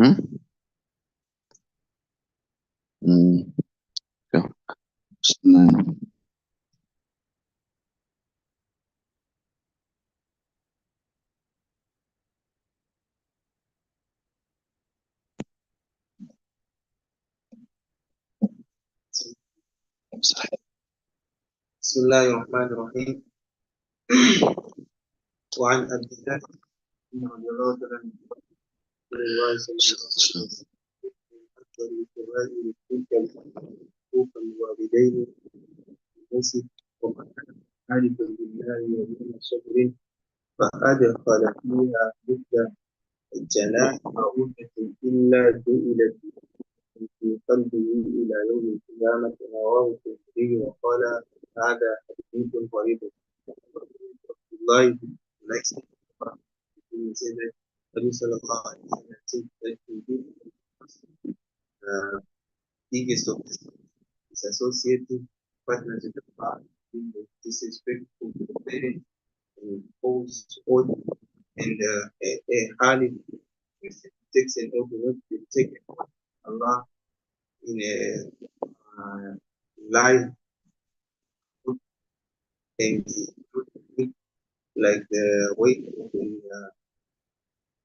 Hmm? Mm. Okay. بسم الله الرحمن الرحيم. وعن عبد الله بن رضي الله عنه رسول الله صلى الله عليه وسلم من أكبر الكبائر تلك حقوق الوالدين المسك ومن حالف بالله وبين صبر فأدخل فيها مثل جناح بعوضة إلا جئلت في قلبه إلى يوم القيامة. رواه الترمذي وقال هذا حديث غريب. Life next we say that Nabi Sallallahu Alaihi Wasallam said that the biggest of is associating partners in the past, being disrespectful to the parents and false oath and a highly takes an oath not to take Allah in a lie and like the weight of the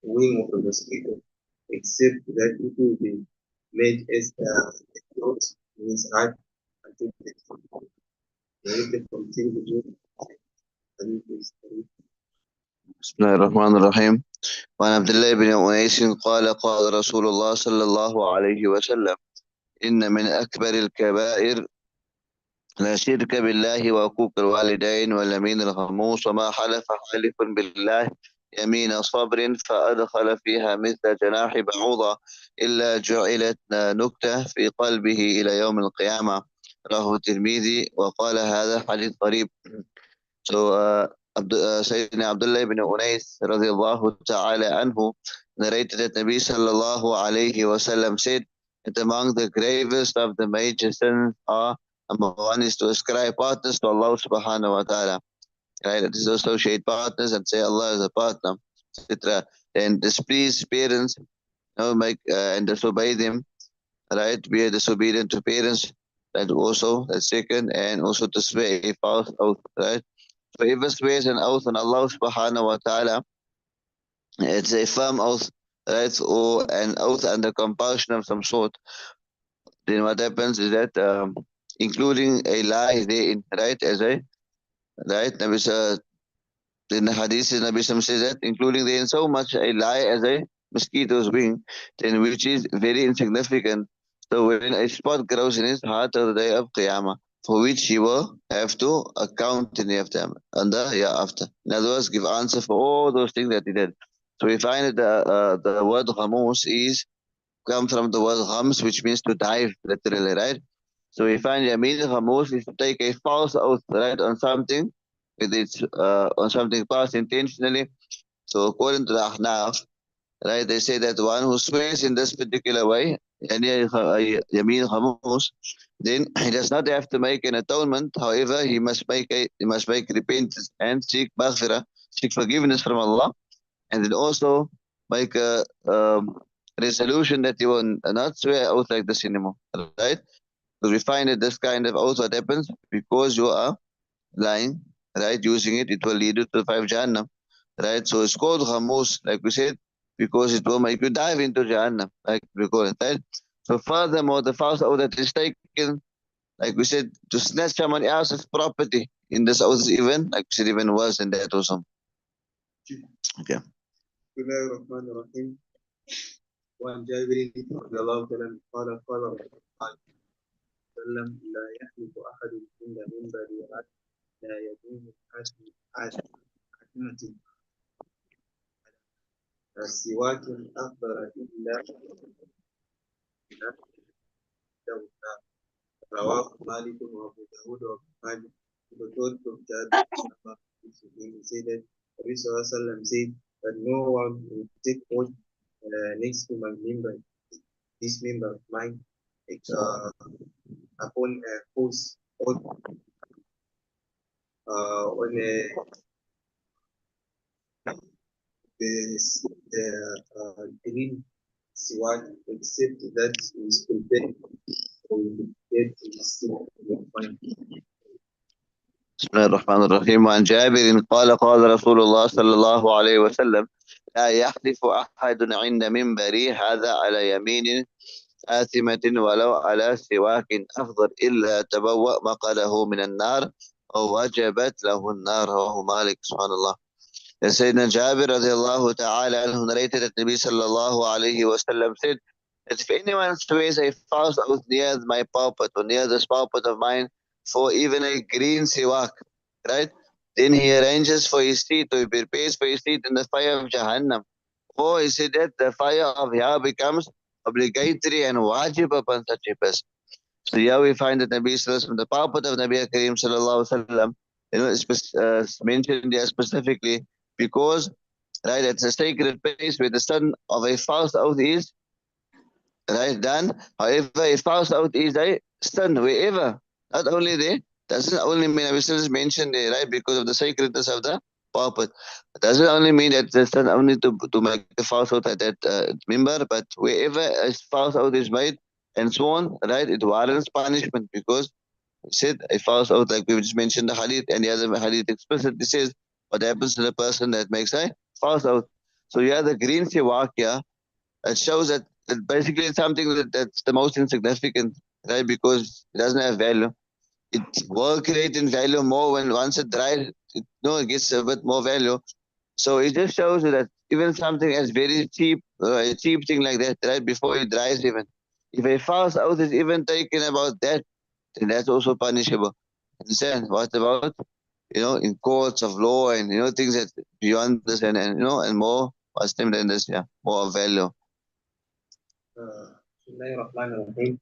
wing of a mosquito, except that it will be made as a cloth in his heart until the narrated from television and his بسم الله الرحمن الرحيم. وعن عبد الله بن أنيس قال قال رسول الله صلى الله عليه وسلم إن من أكبر الكبائر لا شرك بالله وعقوق الوالدين واليمين الغموس وما حلف حالف بالله يمين صبر فأدخل فيها مثل جناح بعوضة إلا جعلت نكتة في قلبه إلى يوم القيامة. رواه الترمذي وقال هذا حديث غريب. So Sayyidina Abdullah ibn Unais radiallahu ta'ala anhu narrated that Nabi sallallahu alayhi wasallam said that among the gravest of the major sins are, number one is to ascribe partners to Allah subhanahu wa ta'ala. Right? That is to associate partners and say Allah is a partner, etc. Then displease parents, make and disobey them, right? Be disobedient to parents, that also, that's second, and also to swear a false oath, right? So if it swears an oath on Allah subhanahu wa ta'ala, it's a firm oath, right? Or an oath under compulsion of some sort, then what happens is that including a lie therein, right? As a right, Nabi in the hadith Nabi says that including therein so much a lie as a mosquito's wing, then which is very insignificant. So when a spot grows in his heart on the day of Qiyamah, for which he will have to account in the after and the year after. In other words, give answer for all those things that he did. So we find that the word ghamus is come from the word ghams, which means to dive literally, right? So we find Yamin Ghamus is to take a false oath, right, on something with its on something past intentionally. So according to the Ahnaf, right, they say that one who swears in this particular way, Yamin Ghamus, then he does not have to make an atonement. However, he must make repentance and seek maghfirah, seek forgiveness from Allah, and then also make a resolution that you will not swear oath like this anymore, right? Because we find that this kind of oath, what happens? Because you are lying, right? Using it, it will lead you to 5 Jahannam, right? So it's called Ghamus, like we said, because it will make you dive into Jahannam, like we call it, right? So furthermore, the false oath that is taken, like we said, to snatch someone else's property in this oath is even, like we said, even worse than that also. Okay. بسم الله الرحمن الرحيم. وعن جابر رضي الله عنه قال قال رسول الله صلى الله عليه وسلم لا يحلف أحد عند منبر لا يدوم حاتمة سواك أخبر إلا له. رواه مالك وأبو داود وابن ماجه. The third of that he said that Nabi Sallallahu Alaihi Wasallam said that no one will take oath next to my member, this member of mine, upon a false oath on the green siwak except that is prepared or prepared in the state of the fire. بسم الله الرحمن الرحيم. وعن جابر قال قال رسول الله صلى الله عليه وسلم: لا يحلف أحد عند منبري هذا على يمين آثمة ولو على سواك أفضل إلا تبوأ مقعده من النار أو وجبت له النار. رواه مالك. سبحان الله. And Sayyidina Jabir radiallahu ta'ala anhu narrated that Nabi sallallahu alayhi wasallam said that if anyone swears a false oath near my pulpit or near this pulpit of mine for even a green siwak, right? Then he arranges for his seat, or he prepares for his seat in the fire of Jahannam. Or he said that the fire of hell becomes obligatory and wajib upon such a person. So here we find that Nabi Sallallahu from the pulpit of Nabi Kareem Sallallahu Wasallam, mentioned here specifically because, right, it's a sacred place where the son of a false oath is, right, done. However, a false oath is a sin wherever. Not only there, doesn't only mean Nabi Sallallahu mentioned there, right, because of the sacredness of the pulpit. It doesn't only mean that the son only to make a false oath at that member, but wherever a false oath is made and sworn, right, it warrants punishment because said a false oath, like we just mentioned the hadith, and the other hadith explicitly says what happens to the person that makes a false oath. So yeah, the green siwak, yeah, it shows that basically it's something that's the most insignificant, right? Because it doesn't have value. It will create in value more when once it dries, it gets a bit more value. So it just shows you that even something as very cheap, a cheap thing like that, right, before it dries even. If a false oath is even taken about that, then that's also punishable. Understand? What about, in courts of law and, things that beyond this and more custom than this, yeah, more of value. بسم الله الرحمن الرحيم.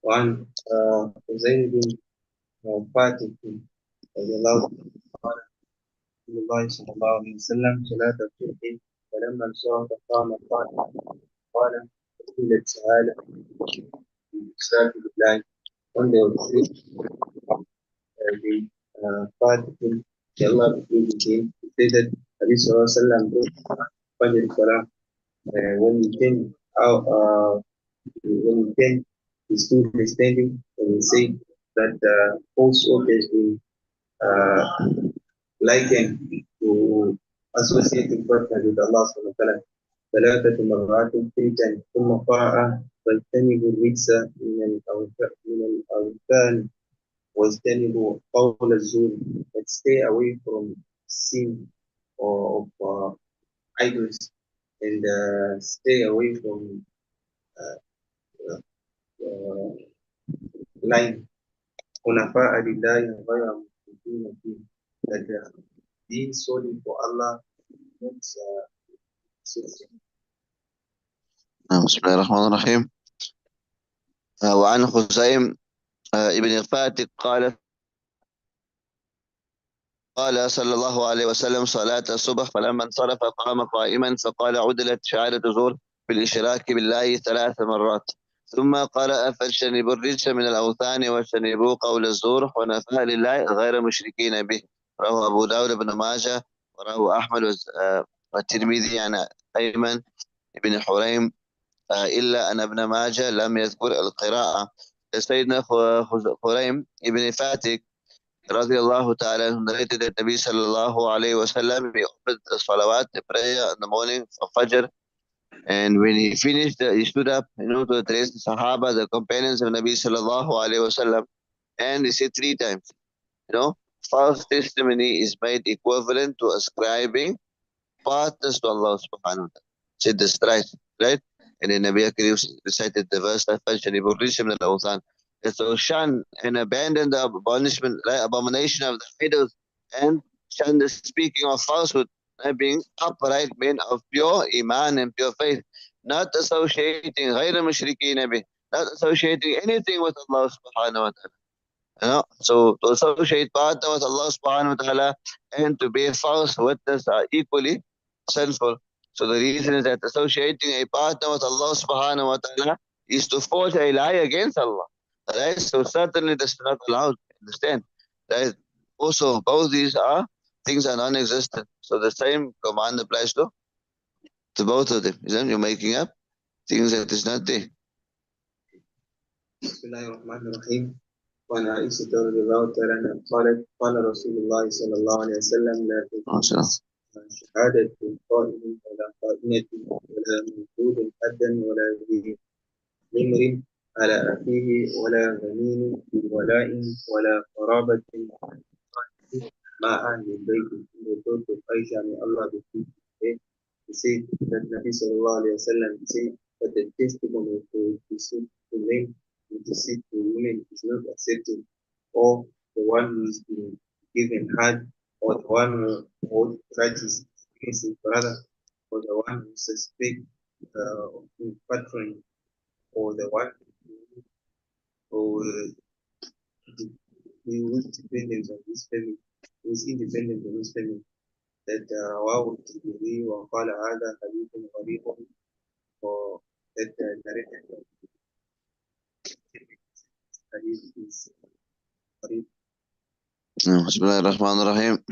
وعن حسين بن فاتك رضي الله عنه قال رسول الله صلى الله عليه وسلم صلاة الصبح فلما انصرف قام قال قيلت سهالة بإشراك بالله. When they were finished, the Fatih Allah became he said that Nabi Sallallahu Alaihi Wasallam Fajr Salah when he came out when he came he stood standing and he said that false oath has been uh, likened to associating partner with Allah subhanahu wa ta'ala. ثلاثة مرات فتن ثم قرأ فاجتنبوا الرجس من الأوثان واجتنبوا قول الزور, and stay away from sin or of idols, and stay away from uh, uh, lying. حنفاء لله غير مشركين فيه, that being solely for Allah, not بسم الله الرحمن الرحيم. وعن خزيم ابن فاتك قال صلى الله عليه وسلم صلاة الصبح فلما انصرف قام قائما فقال عدلت شهادة زور بالإشراك بالله 3 مرات ثم قرأ فاجتنبوا الرجس من الأوثان واجتنبوا قول الزور حنفاء لله غير مشركين به. رواه أبو داود بن ماجه ورواه أحمد والترمذي عن أيمن بن حريم إلا أن ابن ماجه لم يذكر القراءة. سيدنا خريم ابن فاتك radiallahu ta'ala narrated that Nabi sallallahu alayhi wasallam he offered the salawat, the prayer in the morning for Fajr, and when he finished, he stood up, to address the Sahaba, the companions of Nabi sallallahu alayhi wasallam, and he said 3 times, false testimony is made equivalent to ascribing partners to Allah subhanahu wa ta'ala. Said this right? And then Nabi Karim recited the verse that so shun and abandon the abomination of the idols and shun the speaking of falsehood, being upright men of pure iman and pure faith, not associating غير مشركين به, not associating anything with Allah subhanahu wa ta'ala. So to associate partner with Allah subhanahu wa ta'ala and to be a false witness are equally sinful. So the reason is that associating a partner with Allah subhanahu wa ta'ala is to forge a lie against Allah. Right? So certainly this is not allowed. Understand? Right? Also, both these things are non-existent. So the same command applies to both of them. Isn't it? You're making up things that is not there. بسم الله الرحمن الرحيم. وعن عائشة رضي الله تعالى عنها قالت قال رسول الله صلى الله عليه وسلم لا تجوز شهادة قائم ولا قائمة ولا ممدود حدا ولا ذي ضمر على أخيه ولا غنيم بولاء ولا قرابة مع أهل البيت in the court of Aisha, may Allah be pleased with her. He said that Nabi sallallahu alayhi wa sallam said that the testimony to deceit to men and deceit to women is not accepted, or the one who is being given hand, or the one who holds grudges against his brother, or the one who suspects of being patron, or the one who is dependent on his family, who is independent on his family. That رواه الترمذي وقال هذا حديث غريب or that narrated حديث is غريب. بسم الله الرحمن الرحيم.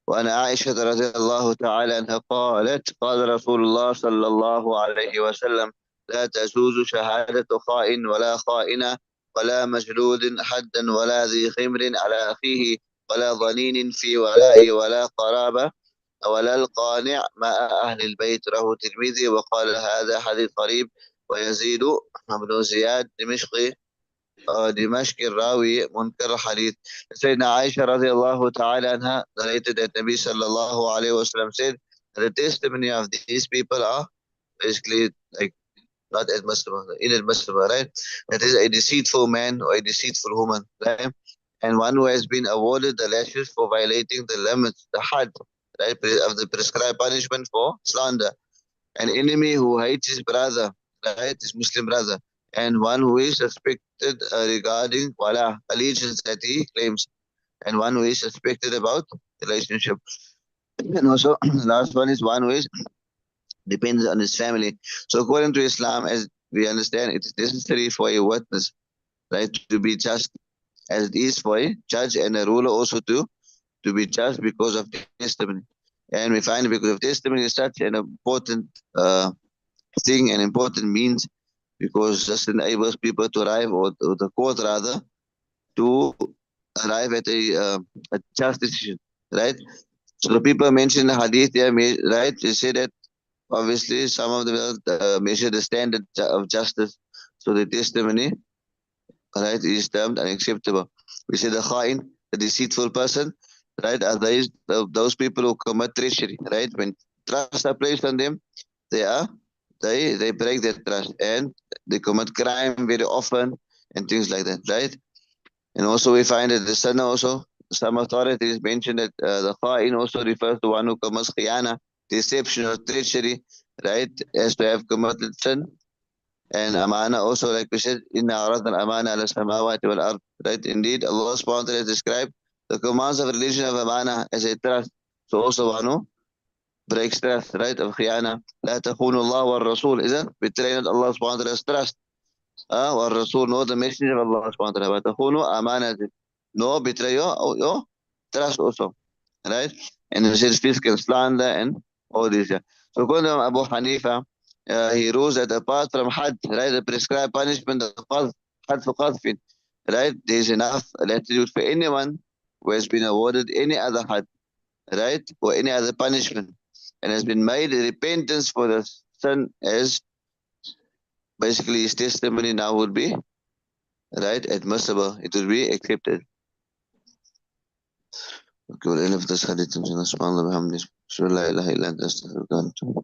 وعن عائشة رضي الله تعالى عنها قالت قال رسول الله صلى الله عليه وسلم لا تجوز شهادة خائن ولا خائنة ولا مجلود حدا ولا ذي خمر على أخيه ولا ظنين في ولاء ولا قرابة ولا القانع مع أهل البيت. رواه الترمذي وقال هذا حديث قريب. ويزيد بن زياد دمشق الراوي منكر الحديث. Sayyidina Aisha radiallahu ta'ala anha narrated that Nabi sallallahu alayhi wa sallam said the testimony of these people are basically like not admissible, inadmissible, right? That is a deceitful man or a deceitful woman, right? And one who has been awarded the lashes for violating the limits, the had, right, of the prescribed punishment for slander. An enemy who hates his brother, right, his Muslim brother, and one who is suspected regarding wala, allegiance that he claims, and one who is suspected about relationship. And also, the last one is one who is depends on his family. So, according to Islam, as we understand, it is necessary for a witness, right, to be just, as it is for a judge and a ruler also to be just because of testimony. And we find because of testimony is such an important thing, an important means, because just enables people to arrive, or the court rather, to arrive at a just decision, right? So the people mentioned the hadith there, right? They say that obviously some of them measure the standard of justice. So the testimony, right, is termed unacceptable. We say the kha'in, the deceitful person, right, are those people who commit treachery, right? When trust are placed on them, they are they break their trust and they commit crime very often and things like that, right? And also we find that the sunnah also, some authorities mention that the kha'in also refers to one who commits khiyana, deception or treachery, right, as to have committed sin. And amana also, like we said, inna aradna al-amana ala samawati wal ard, right? Indeed, Allah subhanahu wa ta'ala has described the commands of religion of amana as a trust. So also one who breaks trust, right, of khiyana. لا تخونوا الله والرسول. إذا betray not Allah subhanahu wa ta'ala's trust. والرسول, no, the messenger of Allah subhanahu wa ta'ala. وتخونوا أمانة. No, betray your trust also, right? And it says fiscal slander and all this. Yeah. So according to Abu Hanifa, he rules that apart from had, right, the prescribed punishment of had for qadfin, right, there is enough latitude for anyone who has been awarded any other had, right, or any other punishment, and has been made repentance for the sin, as basically his testimony now would be, right, admissible, it would be accepted. Okay, well, end of this hadith. Subhanallah, bihamdihi, la ilaha illa anta, astaghfiruka wa atubu.